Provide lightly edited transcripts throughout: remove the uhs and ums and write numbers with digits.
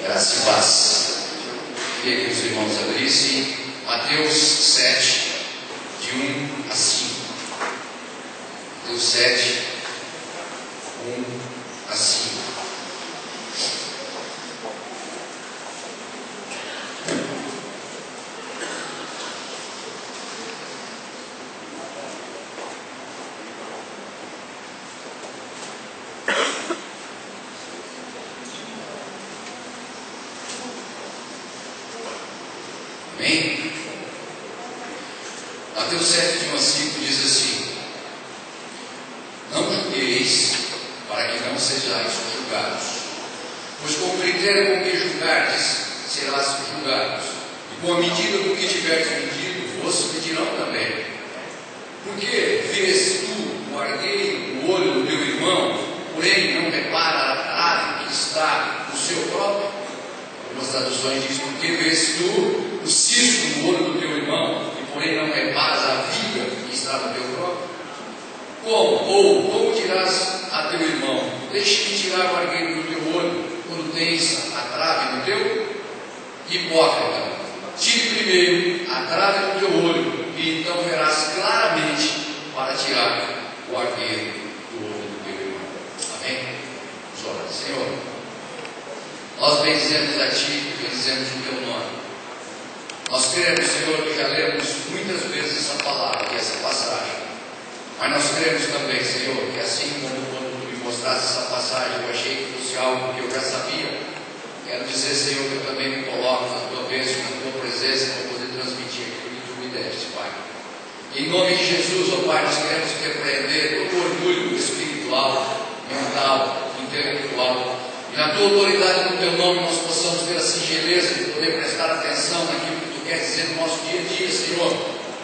Graça e paz. Queria que os irmãos abrissem Mateus 7, de 1 a 5. Mateus 7, 1 a 5. Amém? Mateus 7, de 1 a 5 diz assim: Não julgueis, para que não sejais julgados, pois com o critério com que julgardes, serás julgados, e com a medida com que tiveres medido, vos medirão também. Porque vês tu o argueiro no olho do teu irmão, porém não repara a trave que está no seu próprio? Algumas traduções dizem: porque vês tu o cisco no olho do teu irmão, e porém não reparas a viga que está no teu próprio? Como dirás a teu irmão: deixe-me tirar o argueiro do teu olho, quando tens a trave no teu? Hipócrita, tire primeiro a trave do teu olho, e então verás claramente para tirar o argueiro do olho do teu irmão. Amém? Vamos orar. Senhor, nós bendizemos a Ti, bendizemos o Teu nome. Nós cremos, Senhor, que já lemos muitas vezes essa palavra e essa passagem. Mas nós cremos também, Senhor, que assim como quando Tu me mostraste essa passagem, eu achei que fosse algo que eu já sabia. Quero dizer, Senhor, que eu também me coloco na Tua bênção, na Tua presença, para poder transmitir aquilo que Tu me deste, Pai. Em nome de Jesus, ó Pai, nós queremos repreender todo o orgulho espiritual, mental, intelectual. E na Tua autoridade, no Teu nome, nós possamos ter a singeleza de poder prestar atenção naquilo que Tu quer dizer no nosso dia a dia, Senhor,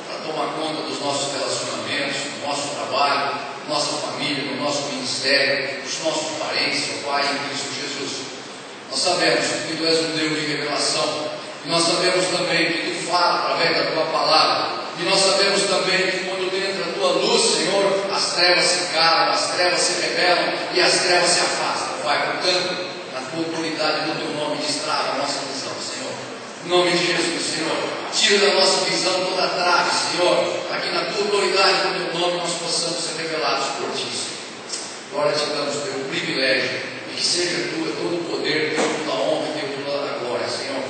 para tomar conta dos nossos relacionamentos, do nosso trabalho, da nossa família, do nosso ministério, dos nossos parentes, ó Pai, em Cristo Jesus. Nós sabemos que Tu és um Deus de revelação, e nós sabemos também que Tu fala através da Tua palavra, e nós sabemos também que quando entra a Tua luz, Senhor, as trevas se calam, as trevas se rebelam e as trevas se afastam. Pai, portanto, na Tua autoridade, no Teu nome, destrava a nossa visão, Senhor. Em nome de Jesus, Senhor, tira da nossa visão toda a trave, Senhor, para que na Tua autoridade, no Teu nome, nós possamos ser revelados por Ti, Senhor. Agora te damos pelo privilégio, e que seja Tua todo o poder, toda a honra e toda a glória, Senhor.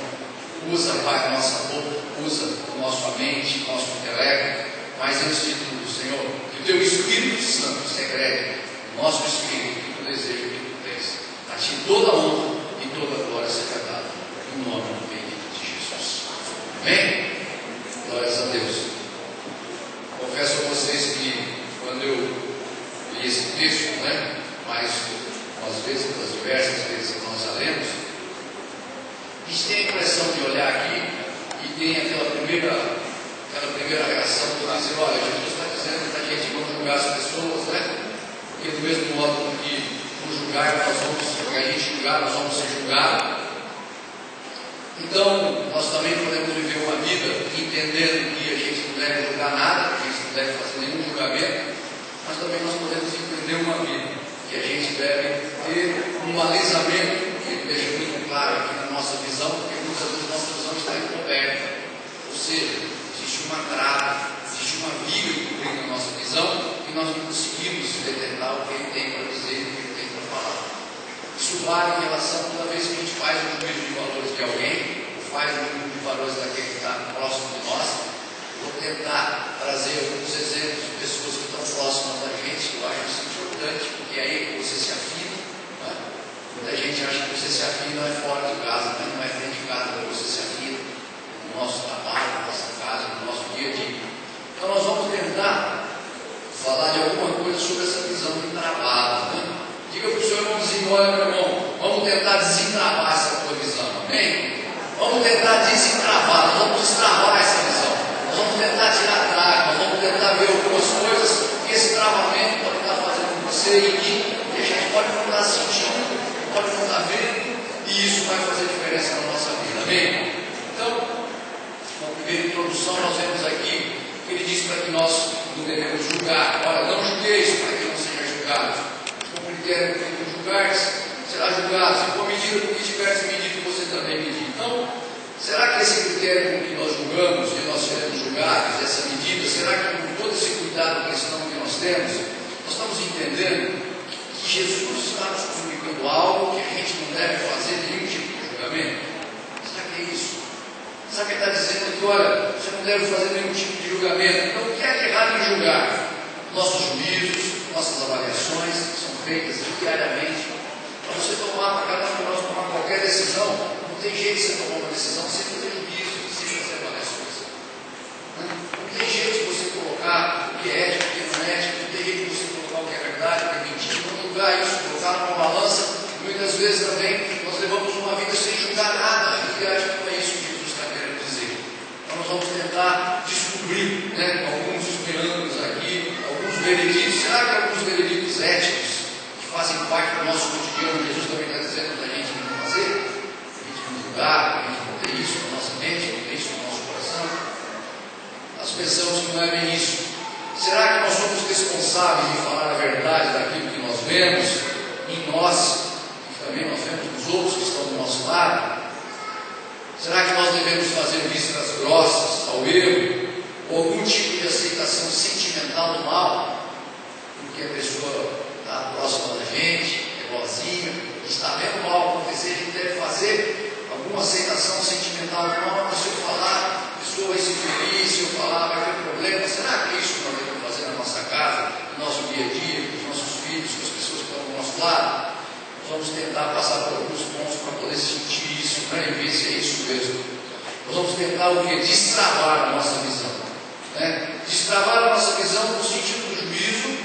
Usa, Pai, a nossa boca, usa a nossa mente, o nosso intelecto, mas antes de tudo, Senhor, que o Teu Espírito Santo segrede o nosso espírito, que Tu desejas, que Tu tens. A Ti toda a honra e toda a glória seja dada, em nome bendito de Jesus. Amém? Glórias a Deus. Confesso a vocês que quando eu li esse texto, mais umas vezes, pelas diversas vezes que nós já lemos, a gente tem a impressão de olhar aqui e tem aquela primeira reação de dizer: olha, Jesus está dizendo para a gente não julgar as pessoas, porque do mesmo modo que por julgar que a gente julgar, nós vamos ser julgados. Então, nós também podemos viver uma vida entendendo que a gente não deve julgar nada, que a gente não deve fazer nenhum julgamento, mas também nós podemos entender uma vida que a gente deve ter um balizamento, que deixa muito claro aqui na nossa visão, porque muitas vezes a nossa visão está encoberta. Ou seja, existe uma trava, existe uma viga que cobre na nossa visão e nós não conseguimos detectar o que Ele tem para dizer, o que Ele tem para falar. Isso vale em relação a toda vez que a gente faz um juízo de valores de alguém, ou faz um juízo de valores daquele que está próximo de nós. Vou tentar trazer alguns exemplos de pessoas que estão próximas da gente, que eu acho isso importante, porque é aí que você se afina. Muita gente acha que você se afina é fora de casa, não é dentro de casa que você se afina, no nosso trabalho, na nossa casa, no nosso dia a dia. Então nós vamos tentar falar de alguma coisa sobre essa visão de travada. Diga para o seu irmãozinho: olha, meu irmão, vamos tentar desentravar essa tua visão, amém? Vamos tentar desentravar, nós vamos destravar essa visão, nós vamos tentar tirar a trave, nós vamos tentar ver algumas coisas que esse travamento pode estar fazendo com você e em mim, e a gente pode não estar sentindo, pode não estar vendo, e isso vai fazer diferença na nossa vida, amém? Então, na primeira introdução, nós vemos aqui que ele diz para que nós não devemos julgar. Olha, não julgueis para que não seja julgado. Com o critério que tu julgares, será julgado. Se for medida medida com que tiver se medido, você também medir. Então, será que esse critério com que nós julgamos, que nós seremos julgados, essa medida, será que com todo esse cuidado cristão que nós temos, nós estamos entendendo que Jesus está nos comunicando algo que a gente não deve fazer nenhum tipo de julgamento? Será que é isso? Será que ele está dizendo que, olha, você não deve fazer nenhum tipo de julgamento? Então, o que é errado em julgar? Nossos juízos, nossas avaliações, que são feitas diariamente. Para você tomar, para cada um de nós tomar qualquer decisão, não tem jeito de você tomar uma decisão sem fazer juízo, sem fazer avaliações. Não tem jeito de você colocar o que é ético, o que não é ético, não tem jeito de você colocar o que é verdade, o que é mentira, não julgar isso, colocar numa balança. Muitas vezes também nós levamos uma vida sem julgar nada, e acho que não é isso que Jesus está querendo dizer. Então nós vamos tentar descobrir, alguns meandros aqui, alguns vereditos. Será que alguns vereditos éticos que fazem parte do nosso cotidiano, Jesus também está dizendo para a gente não fazer? A gente não julgar, a gente não ter isso na nossa mente, não ter isso no nosso coração? Nós pensamos que não é bem isso. Será que nós somos responsáveis de falar a verdade daquilo que nós vemos em nós, que também nós vemos nos outros que estão do nosso lado? Será que nós devemos fazer vistas grossas ao erro, ou algum tipo de aceitação sentimental do mal, porque a pessoa está próxima da gente, é boazinha, está vendo o mal acontecer, a gente deve fazer alguma aceitação sentimental do mal? Mas se eu falar, a pessoa vai se ferir, se eu falar, vai ter problema. Será que isso nós devemos fazer na nossa casa, no nosso dia a dia, com os nossos filhos, com as pessoas que estão do nosso lado? Nós vamos tentar passar por alguns pontos para poder sentir isso, e ver se é isso mesmo. Nós vamos tentar o quê? Destravar a nossa visão. Destravar a nossa visão no sentido do juízo,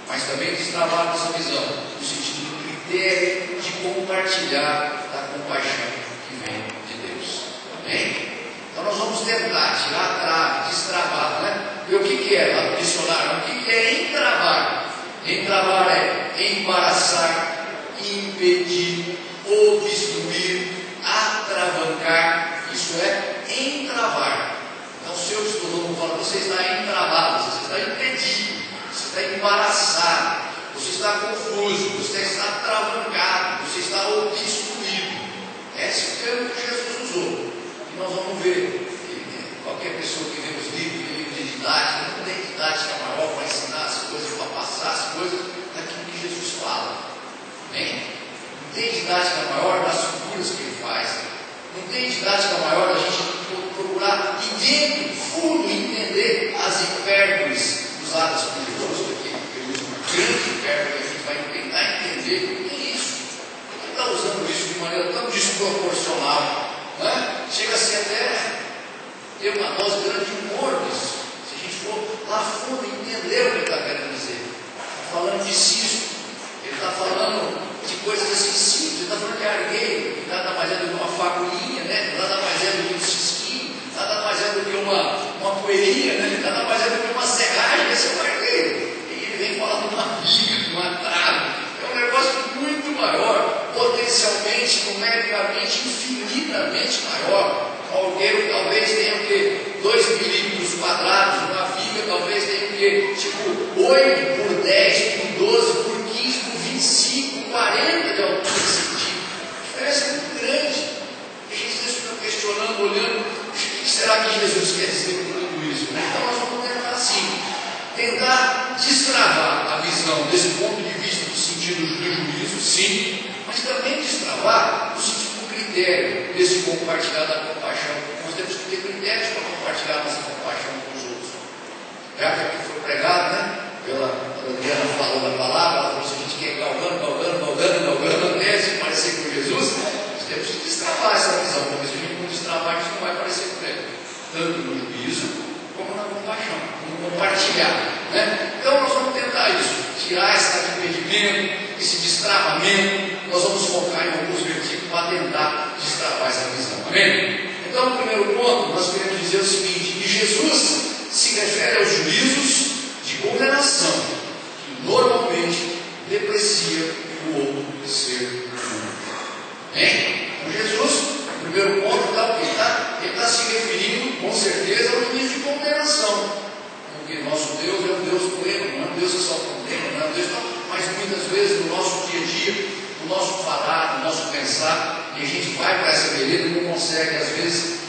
mas também destravar a nossa visão no sentido do critério de compartilhar da compaixão que vem de Deus. Amém? Então nós vamos tentar tirar a trave, destravar, E o que é lá no dicionário? O que é entravar? Entravar é embaraçar, impedir, obstruir, atravancar. Isso é entravar. Então, se eu estou falando, você está entravado, você está impedido, você está embaraçado, você está confuso, você está travancado, você está obstruído. Esse é o termo que Jesus usou. E nós vamos ver que qualquer pessoa que vê os livros de didática, não tem didática maior para ensinar as coisas, para passar as coisas daquilo que Jesus fala. Amém? Não tem didática maior das figuras que ele faz. Não tem didática maior da gente procurar e dentro, fundo, entender as hipérboles usadas por Jesus aqui. Ele usa uma grande hipérbole, a gente vai tentar entender o que é isso. Ele está usando isso de maneira tão desproporcional, chega a ser até ter uma dose grande de humor nisso. Se a gente for lá fundo e entender o que ele está querendo dizer. Está falando de cisto, ele está falando de coisas assim simples, ele está falando de argueiro, que nada mais é do que uma fagulhinha, nada mais é do que um cisquinho, nada mais é do que uma poeirinha, nada mais é do que uma serragem. Esse é o argueiro. E ele vem falar de uma viga, de uma trave. É um negócio muito maior, potencialmente, numericamente, infinitamente maior. Um argueiro talvez tenha o quê? 2 milímetros quadrados, uma viga talvez tenha o quê? Tipo 8 por 10 por 12 por 15 por 25, 40 de altura centímetros. A diferença é muito grande. E a gente fica questionando, olhando, o que será que Jesus quer dizer com tudo isso? Então nós vamos tentar assim, tentar destravar a visão desse ponto de vista do sentido do juízo, sim, mas também destravar o sentido do critério desse compartilhar da compaixão. Nós temos que ter critérios para compartilhar a nossa compaixão com os outros. Já que aqui foi pregado, pela Adriana falou da palavra, ela falou assim, a gente quer ir galgando, até se parecer com Jesus. Nós temos que destravar essa visão, porque se a gente não destravar, isso não vai parecer com ele. Tanto no juízo, como na compaixão, como compartilhar. Então nós vamos tentar isso, tirar esse impedimento, esse destravamento. Nós vamos focar em alguns versículos para tentar destravar essa visão. Amém? Então, no primeiro ponto, nós queremos dizer o seguinte: que Jesus se refere aos juízos de condenação, que normalmente deprecia o outro ser humano. Amém? Então, Jesus, no primeiro ponto, ele está se referindo, com certeza, ao juízo de condenação. Porque nosso Deus é um Deus pleno, não é um Deus que só condena, não é um Deus que... Mas muitas vezes no nosso dia a dia, no nosso falar, no nosso pensar, pensar, e a gente vai para essa vereda e não consegue, às vezes,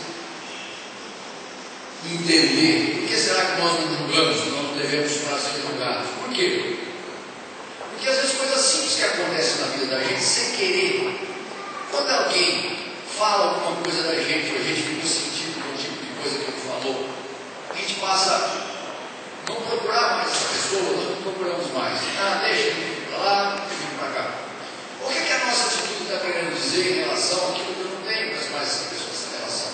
entender. Por que será que nós não julgamos, nós não devemos para ser julgados? Por quê? Porque às vezes coisas simples que acontecem na vida da gente sem querer. Quando alguém fala alguma coisa da gente, ou a gente ficou sentindo com o tipo de coisa que ele falou, a gente passa a não procurar mais essa pessoa, nós não procuramos mais. Ah, deixa ele vir para lá, deixa ele vir para cá. O que a nossa atitude está querendo dizer em relação àquilo que eu não tenho mais essa pessoa, essa relação?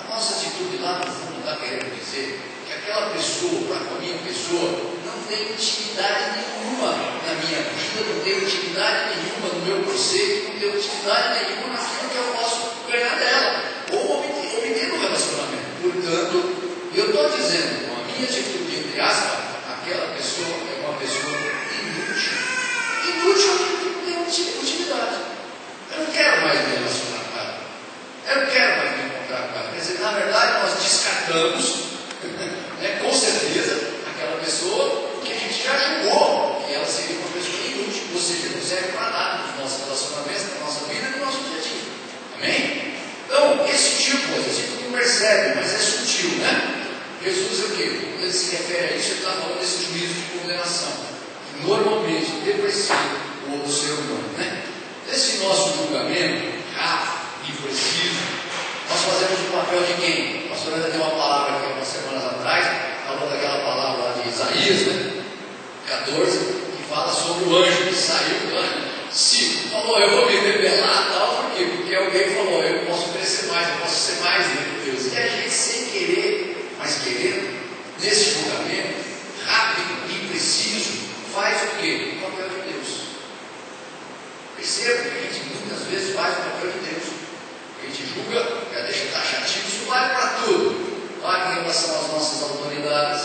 A nossa atitude lá no fundo está querendo dizer que aquela pessoa, a minha pessoa, não tem utilidade nenhuma na minha vida, não tem utilidade nenhuma no meu conceito, não tem utilidade nenhuma naquilo que eu posso ganhar dela, ou obter no relacionamento. Portanto, eu estou dizendo, com a minha atitude, entre aspas, aquela pessoa é uma pessoa inútil. Inútil é aquilo que não tem utilidade. Eu não quero mais me relacionar com ela. Eu não quero mais me encontrar com ela. Quer dizer, na verdade, nós descartamos, com certeza, aquela pessoa que a gente já julgou que ela seria uma pessoa inútil, ou seja, não serve para nada nos nossos relacionamentos, na nossa vida e no nosso dia a dia. Amém? Então, é sutil, coisa, a gente não percebe, mas é sutil, né? Jesus é o quê? Quando ele se refere a isso, ele está falando desse juízo de condenação, que normalmente deprecia o outro ser humano, né? Nesse nosso julgamento rápido e preciso, nós fazemos o papel de quem? O pastor ainda deu uma palavra aqui algumas semanas atrás, falou daquela palavra lá de Isaías, né? 14, que fala sobre o anjo que saiu do anjo. Se falou, eu vou me rebelar, tal, por quê? Porque alguém falou, eu posso crescer mais, eu posso ser mais de Deus. E a gente, sem querer, mas querendo, nesse julgamento rápido e preciso, faz o quê? O papel de Deus. Perceba que a gente muitas vezes faz o papel de Deus. A gente julga, já deixa taxativo, isso vale para tudo. Vale em relação às nossas autoridades,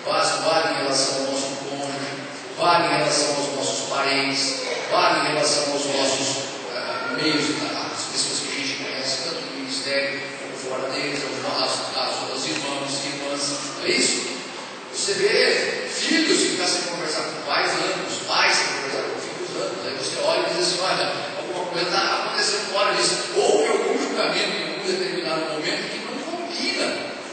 vale em relação ao nosso cônjuge, vale em relação aos nossos parentes, vale em relação aos nossos meios, as pessoas que a gente conhece, tanto no ministério como fora deles, aos irmãos e irmãs. Não é isso? Você vê filhos que estão sem conversar com pais anos, pais sem conversar com filhos anos. Aí você olha e diz assim, olha, alguma coisa está acontecendo fora disso. Houve algum julgamento em algum determinado momento que não combina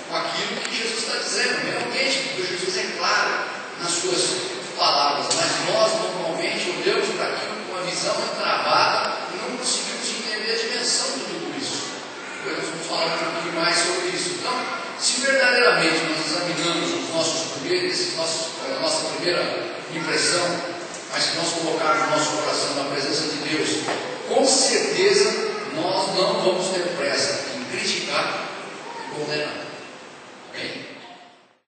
com aquilo que Jesus está dizendo. Realmente, porque Jesus é claro nas suas palavras, mas nós normalmente olhamos para aquilo com uma visão entravada e não conseguimos entender a dimensão de tudo isso. Nós vamos falar um pouquinho mais sobre isso. Então, se verdadeiramente nós examinamos a nossa primeira impressão, mas se nós colocarmos o nosso coração na presença de Deus, com certeza nós não vamos ter pressa